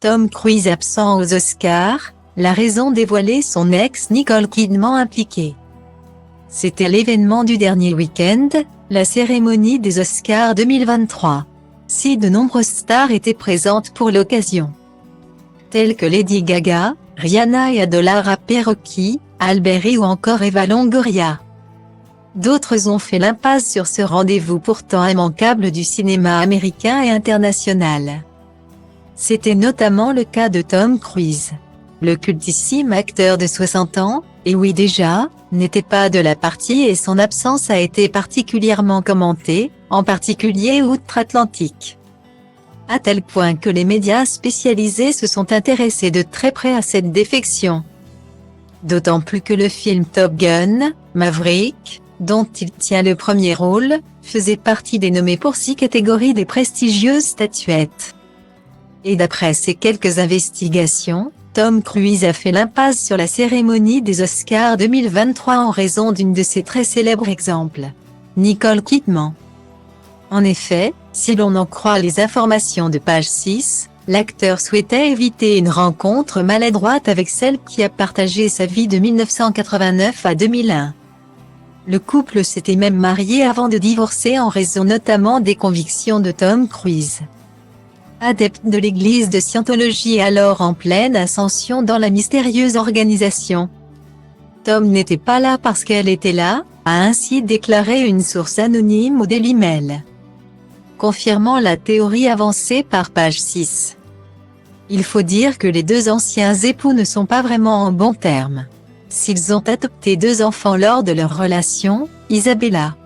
Tom Cruise absent aux Oscars, la raison dévoilée, son ex Nicole Kidman impliquée. C'était l'événement du dernier week-end, la cérémonie des Oscars 2023. Si de nombreuses stars étaient présentes pour l'occasion, telles que Lady Gaga, Rihanna et Adolara Perocchi, Alberi ou encore Eva Longoria. D'autres ont fait l'impasse sur ce rendez-vous pourtant immanquable du cinéma américain et international. C'était notamment le cas de Tom Cruise. Le cultissime acteur de 60 ans, et oui déjà, n'était pas de la partie et son absence a été particulièrement commentée, en particulier outre-Atlantique. À tel point que les médias spécialisés se sont intéressés de très près à cette défection. D'autant plus que le film Top Gun, Maverick, dont il tient le premier rôle, faisait partie des nommés pour 6 catégories des prestigieuses statuettes. Et d'après ces quelques investigations, Tom Cruise a fait l'impasse sur la cérémonie des Oscars 2023 en raison d'une de ses très célèbres exemples, Nicole Kidman. En effet, si l'on en croit les informations de page 6, l'acteur souhaitait éviter une rencontre maladroite avec celle qui a partagé sa vie de 1989 à 2001. Le couple s'était même marié avant de divorcer en raison notamment des convictions de Tom Cruise. Adepte de l'église de Scientologie alors en pleine ascension dans la mystérieuse organisation. Tom n'était pas là parce qu'elle était là, a ainsi déclaré une source anonyme au Daily Mail, confirmant la théorie avancée par page 6. Il faut dire que les deux anciens époux ne sont pas vraiment en bons termes. S'ils ont adopté 2 enfants lors de leur relation, Isabella,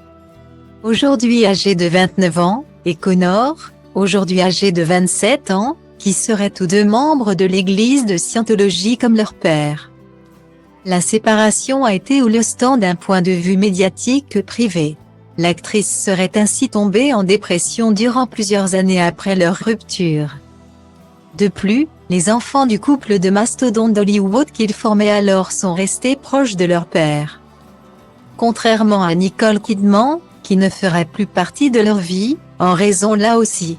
aujourd'hui âgée de 29 ans, et Connor, aujourd'hui âgé de 27 ans, qui seraient tous 2 membres de l'église de Scientologie comme leur père. La séparation a été houleuste d'un point de vue médiatique que privé. L'actrice serait ainsi tombée en dépression durant plusieurs années après leur rupture. De plus, les enfants du couple de mastodontes d'Hollywood qu'ils formaient alors sont restés proches de leur père. Contrairement à Nicole Kidman, qui ne ferait plus partie de leur vie, en raison là aussi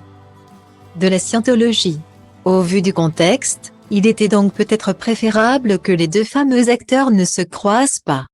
de la Scientologie. Au vu du contexte, il était donc peut-être préférable que les 2 fameux acteurs ne se croisent pas.